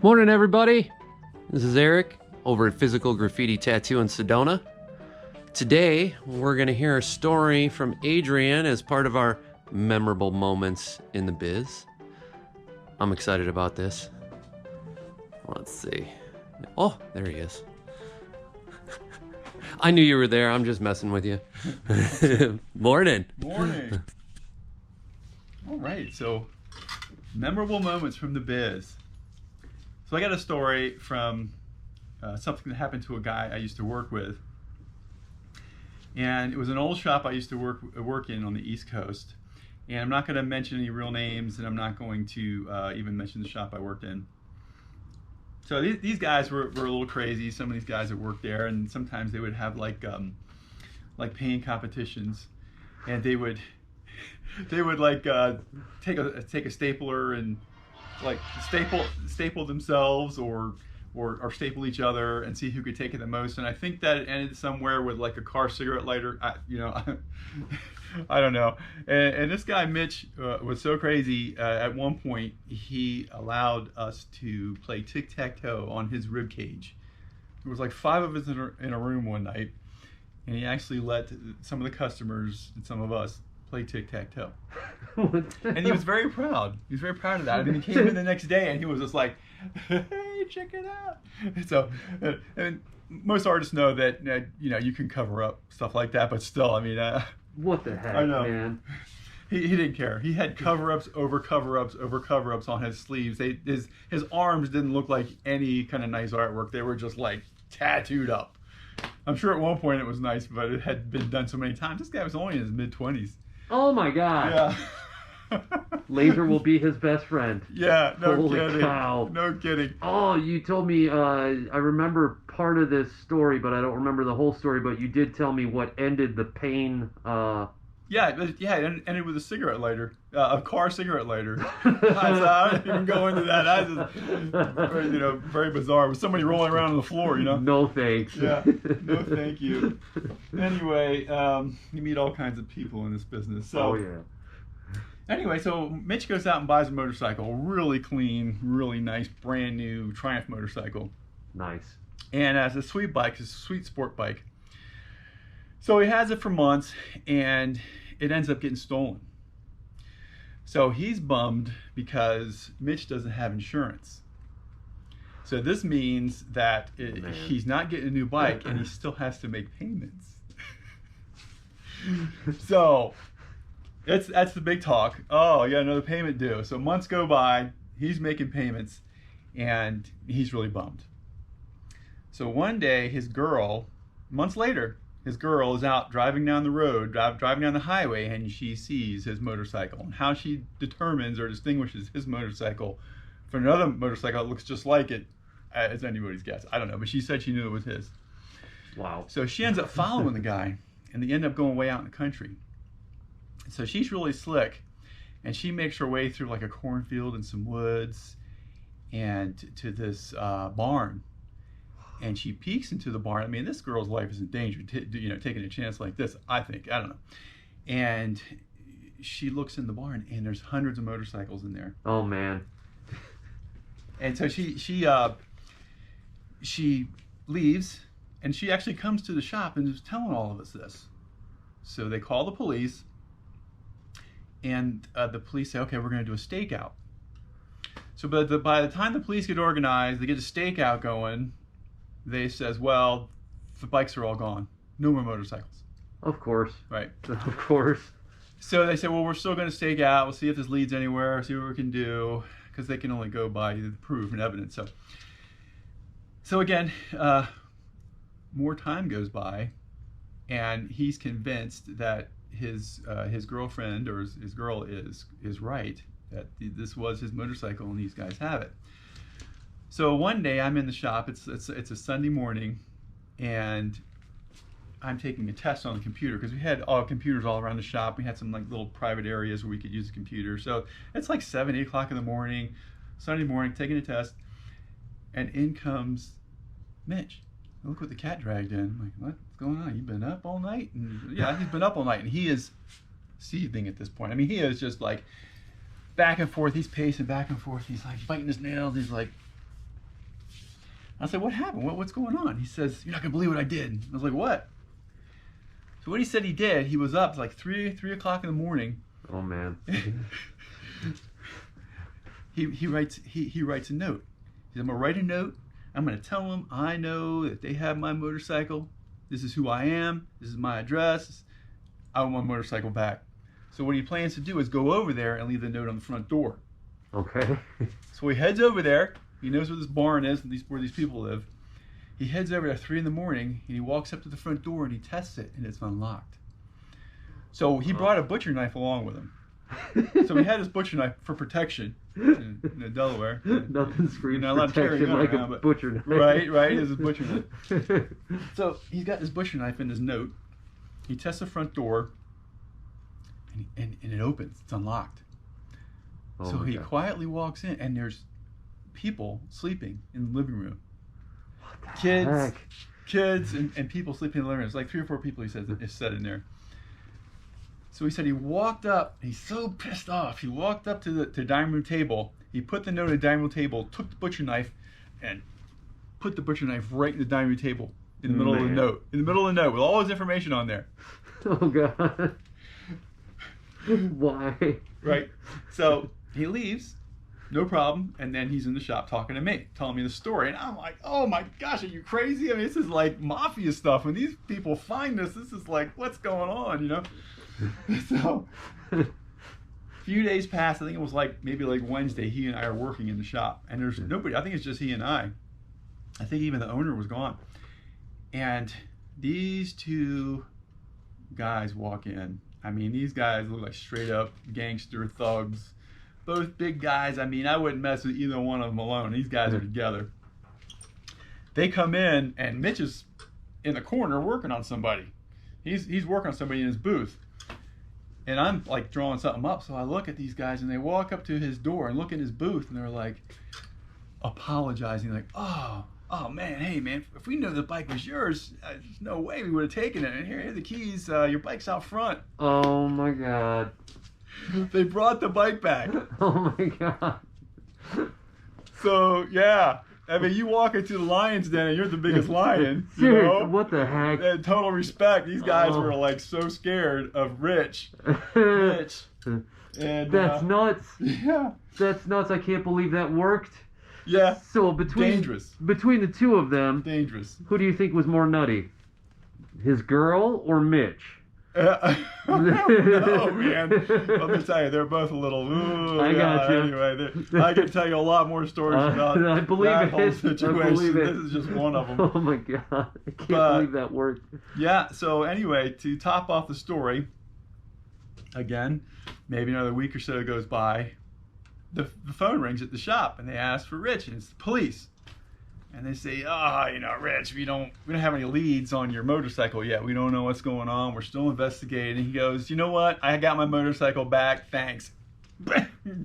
Morning, everybody. This is Eric over at Physical Graffiti Tattoo in Sedona. Today, we're going to hear a story from Adrian as part of our memorable moments in the biz. I'm excited about this. Let's see. Oh, there he is. I knew you were there. I'm just messing with you. Morning. Morning. All right, so memorable moments from the biz. So I got a story from something that happened to a guy I used to work with. And it was an old shop I used to work in on the East Coast. And I'm not going to mention any real names, and I'm not going to even mention the shop I worked in. So these guys were a little crazy. Some of these guys that worked there, and sometimes they would have like painting competitions, and they would like take a stapler and like staple themselves or staple each other and see who could take it the most. And I think that it ended somewhere with like a car cigarette lighter. I don't know. And this guy Mitch was so crazy. At one point, he allowed us to play tic-tac-toe on his rib cage. There was like 5 of us in a room one night, and he actually let some of the customers and some of us play tic-tac-toe. And he was very proud. He was very proud of that. I mean, he came in the next day and he was just like, "Hey, check it out." So, and most artists know that you can cover up stuff like that, but still, I mean, What the heck, I know. man? He didn't care. He had cover-ups over cover-ups over cover-ups on his sleeves. His arms didn't look like any kind of nice artwork. They were just like tattooed up. I'm sure at one point it was nice, but it had been done so many times. This guy was only in his mid-20s. Oh my God. Yeah. Laser will be his best friend. Yeah, no Holy kidding. cow. No kidding. Oh, you told me, I remember part of this story, but I don't remember the whole story, but you did tell me what ended the pain. Yeah, it ended with a cigarette lighter, a car cigarette lighter. I didn't even go into that. I just, very bizarre. With somebody rolling around on the floor, No thanks. Yeah, no thank you. Anyway, you meet all kinds of people in this business. So, Oh, yeah. Anyway, so Mitch goes out and buys a motorcycle, really clean, really nice, brand new Triumph motorcycle. Nice. And it's a sweet bike, it's a sweet sport bike. So he has it for months, and it ends up getting stolen. So he's bummed because Mitch doesn't have insurance. So this means that he's not getting a new bike, and he still has to make payments. So that's the big talk. Oh, you got another payment due. So months go by, he's making payments, and he's really bummed. So one day, months later, his girl is out driving down the road, driving down the highway, and she sees his motorcycle. And how she determines or distinguishes his motorcycle from another motorcycle that looks just like it, is anybody's guess. I don't know, but she said she knew it was his. Wow. So she ends up following the guy, and they end up going way out in the country. So she's really slick, and she makes her way through like a cornfield and some woods, and to this barn. And she peeks into the barn. I mean, this girl's life is in danger, taking a chance like this, I think. I don't know. And she looks in the barn, and there's hundreds of motorcycles in there. Oh, man. And so she leaves, and she actually comes to the shop and is telling all of us this. So they call the police, and the police say, "Okay, we're going to do a stakeout." So by the time the police get organized, they get a stakeout going, they says, "Well, the bikes are all gone. No more motorcycles." Of course. Right. Of course. So they say, "Well, we're still going to stake out. We'll see if this leads anywhere, see what we can do," because they can only go by the proof and evidence. So again, more time goes by, and he's convinced that his girlfriend or his girl is right, that this was his motorcycle and these guys have it. So one day I'm in the shop, it's a Sunday morning, and I'm taking a test on the computer because we had all computers all around the shop. We had some like little private areas where we could use the computer. So it's like 7, 8 o'clock in the morning, Sunday morning, taking a test, and in comes Mitch. Look what the cat dragged in. I'm like, what's going on? You've been up all night? And yeah, he's been up all night, and he is seething at this point. I mean, he is just like back and forth. He's pacing back and forth. He's like biting his nails. He's like, I said, what happened? What's going on? He says, you're not going to believe what I did. I was like, what? So what he said he did, he was up like 3 o'clock in the morning. Oh, man. he writes a note. He said, I'm going to write a note. I'm going to tell them I know that they have my motorcycle. This is who I am. This is my address. I want my motorcycle back. So what he plans to do is go over there and leave the note on the front door. Okay. So he heads over there. He knows where this barn is and where these people live. He heads over there at 3 in the morning and he walks up to the front door and he tests it and it's unlocked. So he brought a butcher knife along with him. So he had his butcher knife for protection in Delaware. Nothing screams not allowed to carry protection a gun like around, a but- butcher knife. Right, it's a butcher knife. So he's got his butcher knife in his note. He tests the front door and it opens. It's unlocked. Oh So my he God. quietly walks in and there's people sleeping in the living room. What the Kids, heck? kids and people sleeping in the living room. It's like 3 or 4 people he said in there. So he said he walked up, he's so pissed off. He walked up to the dining room table. He put the note on the dining room table, took the butcher knife, and put the butcher knife right in the dining room table in the middle of the note. In the middle of the note with all his information on there. Oh, God. Why? Right. So he leaves, no problem, and then he's in the shop talking to me, telling me the story, and I'm like, oh my gosh, are you crazy? I mean, this is like mafia stuff. When these people find this is like, what's going on, you know? So a few days passed. I think it was maybe Wednesday. He and I are working in the shop, and there's nobody. I think it's just he and I. I think even the owner was gone, and these 2 guys walk in. I mean, these guys look like straight up gangster thugs. Both big guys. I mean, I wouldn't mess with either one of them alone. These guys are together. They come in, and Mitch is in the corner working on somebody. He's working on somebody in his booth. And I'm like drawing something up, so I look at these guys, and they walk up to his door and look in his booth, and they're like apologizing, like, oh man, hey man, if we knew the bike was yours, there's no way we would have taken it. And here are the keys. Your bike's out front. Oh, my God. They brought the bike back. Oh, my God. So yeah, I mean, you walk into the lion's den and you're the biggest lion. You Seriously, know? what the heck? And total respect. These guys Oh. were like so scared of Rich. And That's nuts. yeah, That's nuts. I can't believe that worked. yeah, So between the 2 of them, dangerous. who do you think was more nutty? His girl or Mitch? I don't know, man. Let me tell you, they're both a little. Ooh, I got you. Anyway, I can tell you a lot more stories about I believe that it. whole I situation. believe it. This is just one of them. Oh my God! I can't But- believe that worked. Yeah. So anyway, to top off the story, again, maybe another week or so goes by. The phone rings at the shop, and they ask for Rich, and it's the police. And they say, Rich, we don't have any leads on your motorcycle yet. We don't know what's going on. We're still investigating. He goes, you know what? I got my motorcycle back. Thanks.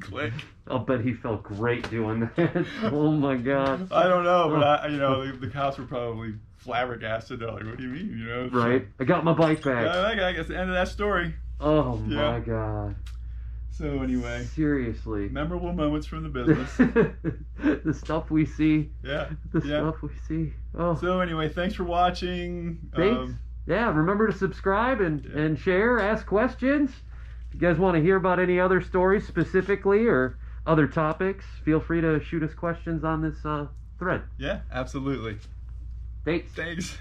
Click. I'll bet he felt great doing that. Oh my God. I don't know, but the cops were probably flabbergasted. They're like, what do you mean? You know? Right. I got my bike back. I guess the end of that story. Oh Yeah. my God. So anyway, Seriously. memorable moments from the business. The stuff we see. Yeah. The Yeah. stuff we see. Oh. So anyway, thanks for watching. Thanks. Yeah, remember to subscribe and share, ask questions. If you guys want to hear about any other stories specifically or other topics, feel free to shoot us questions on this thread. Yeah, absolutely. Thanks. Thanks.